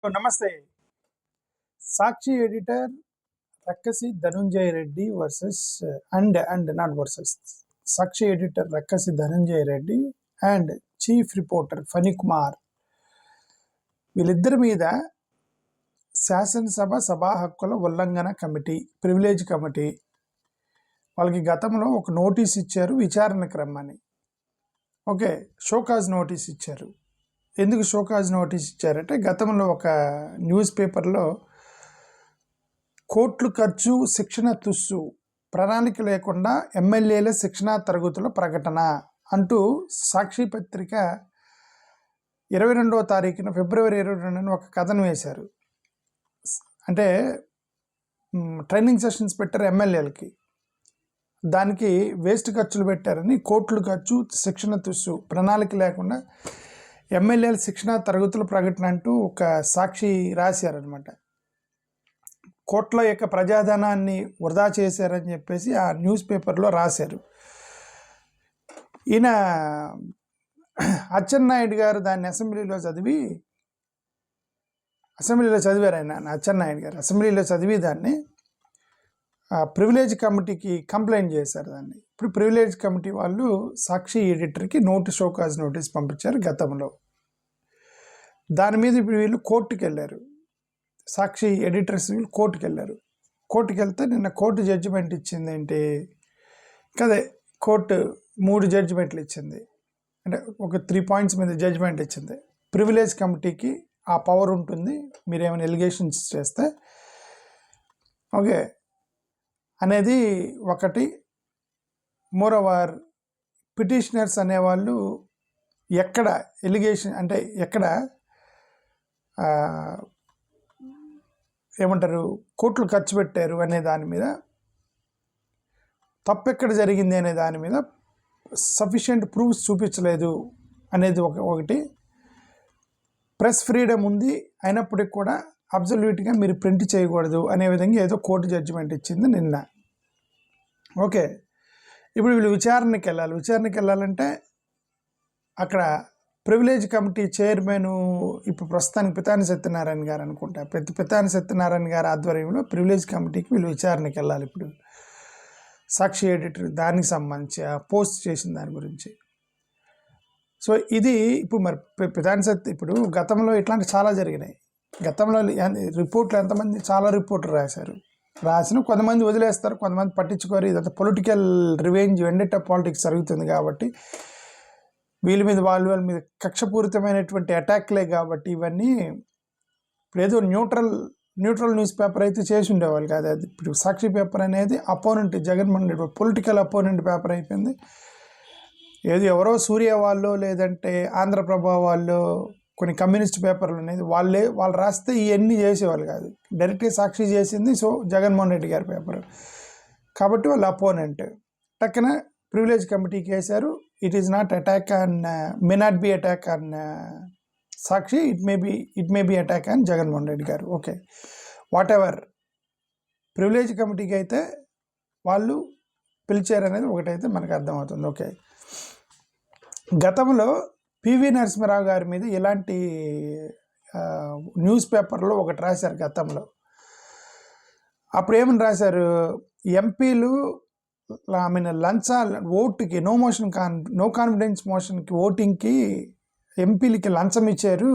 నమస్తే. Sakshi editor Rakkasi Dhanunjaya Reddy versus not versus Sakshi editor Rakkasi Dhanunjaya Reddy and chief reporter Phanikumar వీళ్ళిద్దరి మీద శాసనసభ సభా హక్కుల ఉల్లంఘన కమిటీ, ప్రివిలేజ్ కమిటీ వాళ్ళకి గతంలో ఒక నోటీస్ ఇచ్చారు విచారణకు రమ్మని. ఓకే, షోకాజ్ నోటీస్ ఇచ్చారు. ఎందుకు షోకాజ్ నోటీస్ ఇచ్చారంటే గతంలో ఒక న్యూస్ పేపర్లో కోట్లు ఖర్చు శిక్షణ తుస్సు, ప్రణాళిక లేకుండా ఎమ్మెల్యేల శిక్షణా తరగతుల ప్రకటన అంటూ సాక్షి పత్రిక 22వ తారీఖున ఫిబ్రవరి 22న ఒక కథను వేశారు. అంటే ట్రైనింగ్ సెషన్స్ పెట్టారు ఎమ్మెల్యేలకి, దానికి వేస్ట్ ఖర్చులు పెట్టారని కోట్లు ఖర్చు శిక్షణ తుస్సు, ప్రణాళిక లేకుండా ఎమ్మెల్యేల శిక్షణ తరగతుల ప్రకటన అంటూ ఒక సాక్షి రాశారనమాట. కోట్ల యొక్క ప్రజాధనాన్ని వృధా చేశారని చెప్పేసి ఆ న్యూస్ పేపర్లో రాశారు. ఈయన అచ్చెన్నాయుడు గారు దాన్ని అసెంబ్లీలో చదివారు. ఆయన అచ్చెన్నాయుడు గారు అసెంబ్లీలో చదివి దాన్ని ప్రివిలేజ్ కమిటీకి కంప్లైంట్ చేశారు. దాన్ని ఇప్పుడు ప్రివిలేజ్ కమిటీ వాళ్ళు సాక్షి ఎడిటర్కి షోకాజ్ నోటీస్ పంపించారు గతంలో. దాని మీద ఇప్పుడు వీళ్ళు కోర్టుకు వెళ్ళారు. సాక్షి ఎడిటర్స్ వీళ్ళు కోర్టుకు వెళ్ళారు. కోర్టుకు వెళ్తే నిన్న కోర్టు జడ్జిమెంట్ ఇచ్చింది ఏంటి కదే, కోర్టు 3 జడ్జిమెంట్లు ఇచ్చింది. అంటే ఒక 3 పాయింట్స్ మీద జడ్జిమెంట్ ఇచ్చింది. ప్రివిలేజ్ కమిటీకి ఆ పవర్ ఉంటుంది, మీరు ఏమైనా ఎలిగేషన్స్ చేస్తే ఓకే అనేది ఒకటి. మోరోవర్ పిటిషనర్స్ అనేవాళ్ళు ఎక్కడ ఎలిగేషన్ అంటే ఎక్కడ ఏమంటారు కోట్లు ఖర్చు పెట్టారు అనే దాని మీద, తప్పెక్కడ జరిగింది అనే దాని మీద సఫిషియెంట్ ప్రూఫ్స్ చూపించలేదు అనేది ఒకటి. ప్రెస్ ఫ్రీడమ్ ఉంది అయినప్పటికీ కూడా అబ్జల్యూట్గా మీరు ప్రింట్ చేయకూడదు అనే విధంగా ఏదో కోర్టు జడ్జిమెంట్ ఇచ్చింది నిన్న. ఓకే, ఇప్పుడు వీళ్ళు విచారణకి వెళ్ళాలంటే అక్కడ ప్రివిలేజ్ కమిటీ చైర్మన్ ఇప్పుడు ప్రస్తుతానికి పితాని సత్యనారాయణ గారు అనుకుంటా. పితాని సత్యనారాయణ గారి ఆధ్వర్యంలో ప్రివిలేజ్ కమిటీకి వీళ్ళు విచారణకి వెళ్ళాలి. ఇప్పుడు సాక్షి ఎడిటర్ దానికి సంబంధించి పోస్ట్ చేసిన దాని గురించి. సో ఇది ఇప్పుడు మరి ఇప్పుడు గతంలో ఇట్లాంటి చాలా జరిగినాయి. గతంలో రిపోర్ట్లు ఎంతమంది చాలా రిపోర్ట్లు రాసిన కొంతమంది వదిలేస్తారు, కొంతమంది పట్టించుకోరు. ఇదంతా పొలిటికల్ రివెంజ్ వెండెట్టా పాలిటిక్స్ జరుగుతుంది కాబట్టి వీళ్ళ మీద వాళ్ళ మీద కక్షపూరితమైనటువంటి అటాక్లే కాబట్టి ఇవన్నీ. ఇప్పుడు ఏదో న్యూట్రల్ న్యూస్ పేపర్ అయితే చేసి ఉండేవాళ్ళు కాదు. అది ఇప్పుడు సాక్షి పేపర్ అనేది opponent, Jaganmohan Reddy political opponent paper అయిపోయింది. ఏదో ఎవరో సూర్య వాళ్ళు లేదంటే ఆంధ్రప్రభ వాళ్ళు కొన్ని కమ్యూనిస్ట్ పేపర్లు అనేది వాళ్ళు రాస్తే ఇవన్నీ చేసేవాళ్ళు కాదు. డైరెక్ట్గా సాక్షి చేసింది సో జగన్మోహన్ రెడ్డి గారి పేపర్ కాబట్టి వాళ్ళు అపోనెంట్. టక్కన ప్రివిలేజ్ కమిటీకి వేశారు. It is not attack on may not be attack on Sakshi, it may be attack on Jaganmohan Reddy garu. Okay, what ever. Privilege కమిటీకి అయితే వాళ్ళు పిలిచారనేది ఒకటైతే మనకు అర్థమవుతుంది. ఓకే, గతంలో పివి నరసింహారావు గారి మీద ఇలాంటి న్యూస్ పేపర్లో ఒకటి రాశారు గతంలో. అప్పుడు ఏమని రాశారు, ఎంపీలు ఓటుకి నో కాన్ఫిడెన్స్ మోషన్కి ఓటింగ్కి ఎంపీలకి లంచం ఇచ్చారు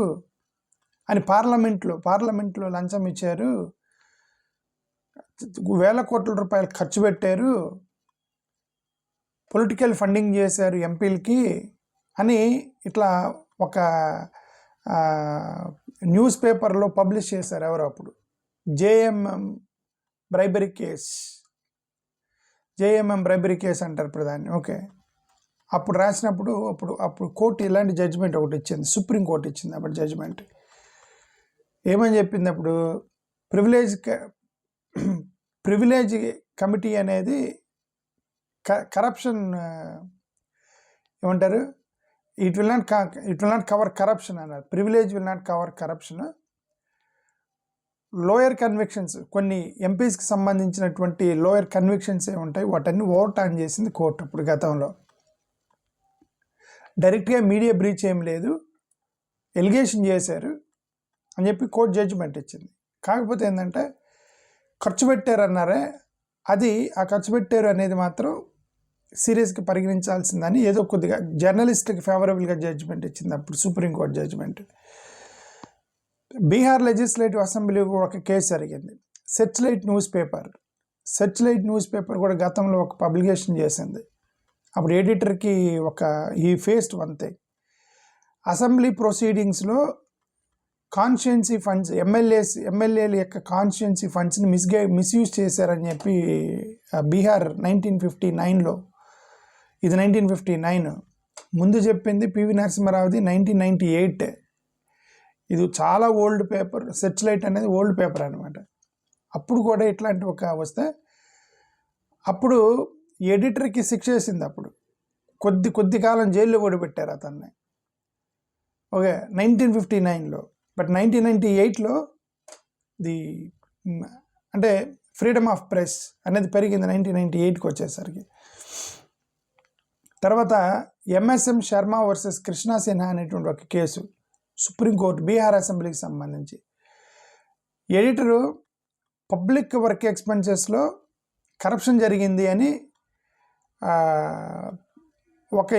అని పార్లమెంట్లో లంచం ఇచ్చారు, వేల కోట్ల రూపాయలు ఖర్చు పెట్టారు, పొలిటికల్ ఫండింగ్ చేశారు ఎంపీలకి అని ఇట్లా ఒక న్యూస్ పేపర్లో పబ్లిష్ చేశారు. ఎవరో అప్పుడు జేఎంఎం బ్రైబరీ కేస్ అంటారు ప్రధాని. ఓకే, అప్పుడు రాసినప్పుడు అప్పుడు కోర్టు ఇలాంటి జడ్జిమెంట్ ఒకటి ఇచ్చింది, సుప్రీంకోర్టు ఇచ్చింది. అప్పుడు జడ్జిమెంట్ ఏమని చెప్పింది, అప్పుడు ప్రివిలేజ్ కమిటీ అనేది కరప్షన్ ఏమంటారు, it will not cover corruption అన్నారు. Privilege will not cover corruption. Lower convictions, కొన్ని ఎంపీస్కి సంబంధించినటువంటి లోయర్ కన్విక్షన్స్ ఏముంటాయి వాటన్ని ఓవర్టర్న్ చేసింది కోర్టు. అప్పుడు గతంలో డైరెక్ట్గా మీడియా బ్రీచ్ ఏం లేదు, ఎలిగేషన్ చేశారు. అని చెప్పి కోర్టు జడ్జిమెంట్ ఇచ్చింది. కాకపోతే ఏంటంటే ఖర్చు పెట్టారన్నారే, అది ఆ ఖర్చు పెట్టారు అనేది మాత్రం సీరియస్గా పరిగణించాల్సిందని ఏదో కొద్దిగా జర్నలిస్ట్కి ఫేవరబుల్గా జడ్జిమెంట్ ఇచ్చింది అప్పుడు supreme court judgment. Bihar legislative assembly ఒక కేసు జరిగింది. సెర్చ్ లైట్ న్యూస్ పేపర్ కూడా గతంలో ఒక పబ్లికేషన్ చేసింది. అప్పుడు ఎడిటర్కి ఈ ఫేస్డ్ వన్ థింగ్, అసెంబ్లీ ప్రొసీడింగ్స్లో కాన్స్టిట్యుయెన్సీ ఫండ్స్ ఎమ్మెల్యేల యొక్క కాన్స్టిట్యుయెన్సీ ఫండ్స్ని మిస్యూజ్ చేశారని చెప్పి బీహార్ 1959లో, ఇది 1959, ముందు చెప్పింది పివి నరసింహారావుది 1998. ఇది చాలా ఓల్డ్ పేపర్. సెర్చ్ లైట్ అనేది ఓల్డ్ పేపర్ అనమాట. అప్పుడు కూడా ఇట్లాంటి వస్తే అప్పుడు ఎడిటర్కి శిక్ష వేసింది. అప్పుడు కొద్ది కాలం జైల్లో కూడా పెట్టారు అతన్ని. ఓకే, 1959లో. బట్ 1998లో అంటే ఫ్రీడమ్ ఆఫ్ ప్రెస్ అనేది పెరిగింది 1998కి వచ్చేసరికి. తర్వాత ఎంఎస్ఎం శర్మ వర్సెస్ కృష్ణా సిన్హా అనేటువంటి ఒక కేసు సుప్రీంకోర్టు బీహార్ అసెంబ్లీకి సంబంధించి. ఎడిటరు పబ్లిక్ వర్క్ ఎక్స్పెన్సెస్లో కరప్షన్ జరిగింది అని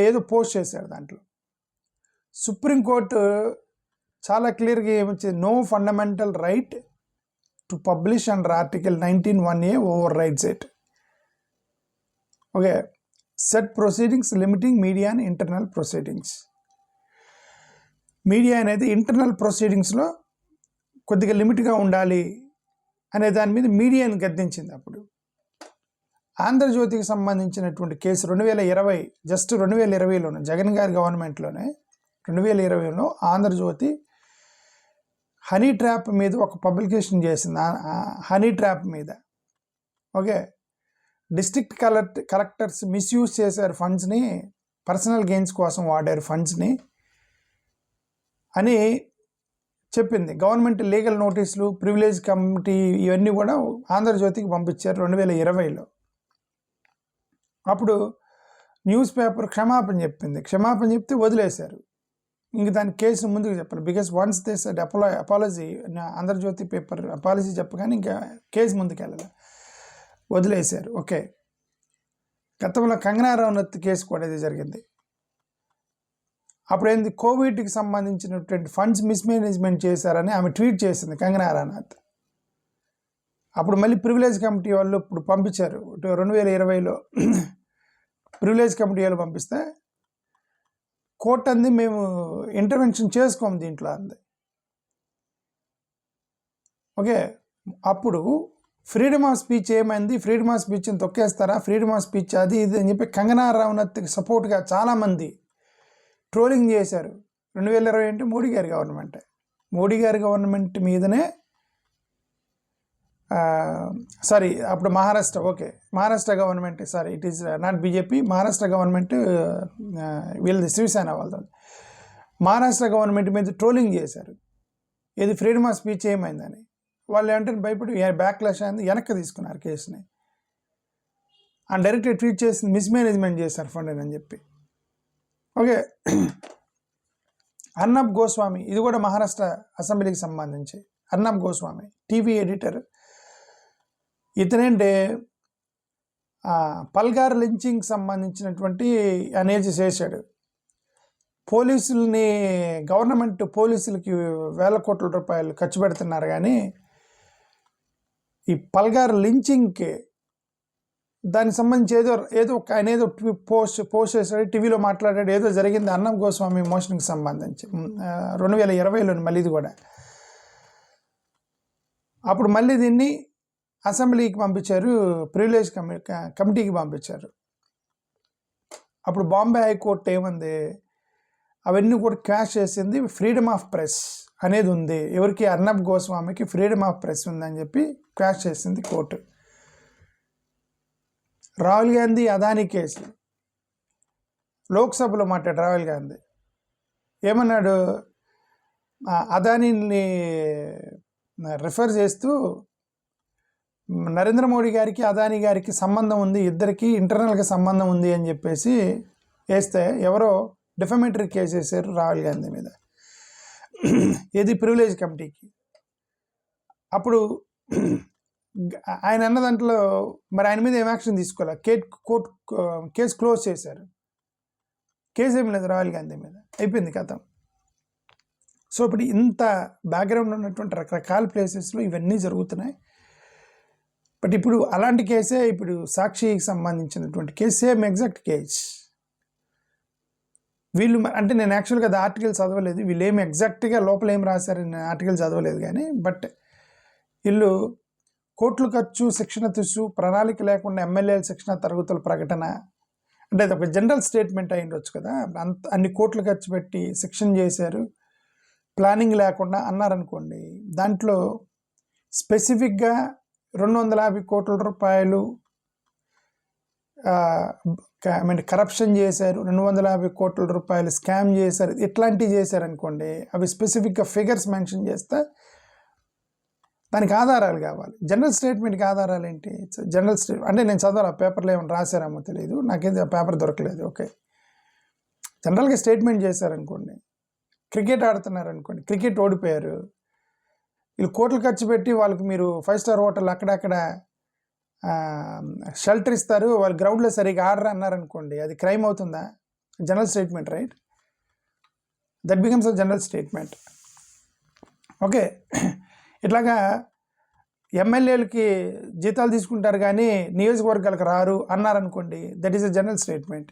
ఏదో పోస్ట్ చేశాడు. దాంట్లో సుప్రీంకోర్టు చాలా క్లియర్గా ఏమొచ్చింది, no fundamental right to publish under article 19(1)(a) overrides it. Okay, set proceedings limiting media and internal proceedings. Media అనేది ఇంటర్నల్ ప్రొసీడింగ్స్లో కొద్దిగా లిమిట్గా ఉండాలి అనే దాని మీద మీడియాని గద్దించింది. అప్పుడు ఆంధ్రజ్యోతికి సంబంధించినటువంటి కేసు 2020, జస్ట్ 2020లోనే, జగన్ గారి గవర్నమెంట్లోనే 2020లో ఆంధ్రజ్యోతి హనీ ట్రాప్ మీద ఒక పబ్లికేషన్ చేసింది. హనీ ట్రాప్ మీద, ఓకే, డిస్ట్రిక్ట్ కలెక్టర్స్ మిస్యూజ్ చేశారు ఫండ్స్ని, పర్సనల్ గెయిన్స్ కోసం వాడారు ఫండ్స్ని అని చెప్పింది. గవర్నమెంట్ లీగల్ నోటీసులు, ప్రివిలేజ్ కమిటీ ఇవన్నీ కూడా ఆంధ్రజ్యోతికి పంపించారు 2020లో. అప్పుడు న్యూస్ పేపర్ క్షమాపణ చెప్తే వదిలేశారు. ఇంక దాని కేసు ముందుకు చెప్పాలి. Because once they said apology, Andhrajyothi paper apology చెప్పగానే ఇంకా కేసు ముందుకు వెళ్ళాలి, వదిలేశారు. ఓకే, గతంలో కంగనా రనౌత్ కేసు కూడా ఇది జరిగింది. అప్పుడు ఏంది, కోవిడ్కి సంబంధించినటువంటి ఫండ్స్ మిస్మేనేజ్మెంట్ చేశారని ఆమె ట్వీట్ చేసింది కంగనా రనౌత్. అప్పుడు మళ్ళీ ప్రివిలేజ్ కమిటీ వాళ్ళు ఇప్పుడు పంపించారు 2020లో. ప్రివిలేజ్ కమిటీ వాళ్ళు పంపిస్తే కోర్టు అంది మేము ఇంటర్వెన్షన్ చేసుకోము దీంట్లో అంది. ఓకే, అప్పుడు ఫ్రీడమ్ ఆఫ్ స్పీచ్ ఏమైంది, ఫ్రీడమ్ ఆఫ్ స్పీచ్ని తొక్కేస్తారా, ఫ్రీడమ్ ఆఫ్ స్పీచ్ అది ఇది అని చెప్పి కంగనా రనౌత్కి సపోర్ట్గా చాలామంది ట్రోలింగ్ చేశారు. 2020 అంటే మోడీ గారి గవర్నమెంట్ మీదనే, అప్పుడు Maharashtra government, it is not BJP, Maharashtra government, వీళ్ళది శివసేన వాళ్ళతో మహారాష్ట్ర గవర్నమెంట్ మీద ట్రోలింగ్ చేశారు. ఇది ఫ్రీడమ్ ఆఫ్ స్పీచ్ ఏమైందని. వాళ్ళు అంటే భయపడి బ్యాక్లాష్ అయింది, వెనక్కి తీసుకున్నారు కేసుని. అండ్ డైరెక్ట్గా ట్వీట్ చేసి మిస్మేనేజ్మెంట్ చేశారు ఫండ్ అని చెప్పి. ఓకే, అర్నబ్ గోస్వామి, ఇది కూడా మహారాష్ట్ర అసెంబ్లీకి సంబంధించి. Arnab Goswami TV editor. ఇతనేంటే పల్గార్ లించింగ్ సంబంధించినటువంటి అనేది చేశాడు. గవర్నమెంట్ పోలీసులకి వేల కోట్ల రూపాయలు ఖర్చు పెడుతున్నారు, కానీ ఈ పల్గార్ లించింగ్కి దానికి సంబంధించి ఆయన ఏదో పోస్ట్ చేశాడు, టీవీలో మాట్లాడాడు, ఏదో జరిగింది అర్నబ్ గోస్వామి మోషన్కి సంబంధించి 2020లో మళ్ళీ ఇది కూడా. అప్పుడు మళ్ళీ దీన్ని అసెంబ్లీకి పంపించారు, ప్రివిలేజ్ కమిటీకి పంపించారు. అప్పుడు బాంబే హైకోర్టు ఏమంది, అవన్నీ కూడా క్యాష్ చేసింది, ఫ్రీడమ్ ఆఫ్ ప్రెస్ అనేది ఉంది, ఎవరికి, అర్నబ్ గోస్వామికి ఫ్రీడమ్ ఆఫ్ ప్రెస్ ఉందని చెప్పి క్యాష్ చేసింది కోర్టు. రాహుల్ గాంధీ అదానీ కేసు లోక్సభలో మాట్లాడు. రాహుల్ గాంధీ ఏమన్నాడు, అదానీని రిఫర్ చేస్తూ నరేంద్ర మోడీ గారికి అదానీ గారికి సంబంధం ఉంది, ఇద్దరికి ఇంటర్నల్గా సంబంధం ఉంది అని చెప్పేసి వేస్తే ఎవరో డిఫమేటరీ కేసు వేసారు రాహుల్ గాంధీ మీద. ఏది ప్రివిలేజ్ కమిటీకి. అప్పుడు ఆయన అన్న దాంట్లో మరి ఆయన మీద ఏం యాక్షన్ తీసుకోవాలి, కోర్టు కేసు క్లోజ్ చేశారు. కేసు ఏం లేదు రాహుల్ గాంధీ మీద, అయిపోయింది కథం. సో ఇప్పుడు ఇంత బ్యాక్గ్రౌండ్ ఉన్నటువంటి రకరకాల ప్లేసెస్లో ఇవన్నీ జరుగుతున్నాయి. బట్ ఇప్పుడు అలాంటి కేసే ఇప్పుడు సాక్షికి సంబంధించినటువంటి కేసు, సేమ్ ఎగ్జాక్ట్ కేస్. వీళ్ళు అంటే నేను యాక్చువల్గా అది ఆర్టికల్ చదవలేదు, వీళ్ళు ఏమి ఎగ్జాక్ట్గా లోపల ఏం రాశారు నేను ఆర్టికల్ చదవలేదు కానీ, బట్ వీళ్ళు కోట్లు ఖర్చు, శిక్షణ తుసు, ప్రణాళిక లేకుండా ఎమ్మెల్యేల శిక్షణ తరగతుల ప్రకటన, అంటే అది ఒక జనరల్ స్టేట్మెంట్ అయి ఉండొచ్చు కదా, అన్ని కోట్లు ఖర్చు పెట్టి శిక్షణ చేశారు, ప్లానింగ్ లేకుండా అన్నారనుకోండి. దాంట్లో స్పెసిఫిక్గా 250 కోట్ల రూపాయలు కరప్షన్ చేశారు, 250 కోట్ల రూపాయలు స్కామ్ చేశారు, ఇట్లాంటివి చేశారనుకోండి, అవి స్పెసిఫిక్గా ఫిగర్స్ మెన్షన్ చేస్తే దానికి ఆధారాలు కావాలి. జనరల్ స్టేట్మెంట్కి ఆధారాలు ఏంటి? జనరల్ స్టేట్మెంట్ అంటే నేను చదవాలి, పేపర్లో ఏమైనా రాశారేమో తెలియదు, నాకేది ఆ పేపర్ దొరకలేదు. ఓకే, జనరల్గా స్టేట్మెంట్ చేశారనుకోండి, క్రికెట్ ఆడుతున్నారనుకోండి, క్రికెట్ ఓడిపోయారు, వీళ్ళు కోట్లు ఖర్చు పెట్టి వాళ్ళకి మీరు 5 స్టార్ హోటల్ అక్కడక్కడ షెల్టర్ ఇస్తారు, వాళ్ళు గ్రౌండ్లో సరిగ్గా ఆడరు అన్నారనుకోండి, అది క్రైమ్ అవుతుందా? General statement, right? That becomes a general statement. Okay, ఇట్లాగా ఎమ్మెల్యేలకి జీతాలు తీసుకుంటారు కానీ నియోజకవర్గాలకు రారు అన్నారనుకోండి, that is a general statement.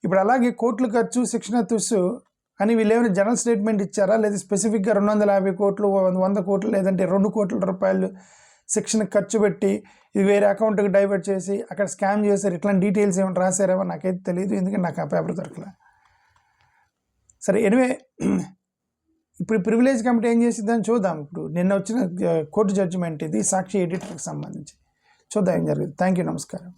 ఇప్పుడు అలాగే కోట్లు ఖర్చు, శిక్షణ తుస్సు అని వీళ్ళు ఏమైనా జనరల్ స్టేట్మెంట్ ఇచ్చారా, లేదా స్పెసిఫిక్గా 250 కోట్లు, 100 కోట్లు, లేదంటే 2 కోట్ల రూపాయలు శిక్షణ ఖర్చు పెట్టి ఇది వేరే అకౌంట్కి డైవర్ట్ చేసి అక్కడ స్కామ్ చేశారు, ఇట్లాంటి డీటెయిల్స్ ఏమైనా రాశారేమో నాకైతే తెలియదు, ఎందుకంటే నాకు ఆ పేపర్ దొరకలే. సరే, ఎనివే ఇప్పుడు ప్రివిలేజ్ కమిటీ ఏం చేసిందని చూద్దాం. ఇప్పుడు నిన్న వచ్చిన కోర్టు జడ్జిమెంట్ ఇది, సాక్షి ఎడిటర్కి సంబంధించి చూద్దాం ఏం జరిగింది. థ్యాంక్ యూ, నమస్కారం.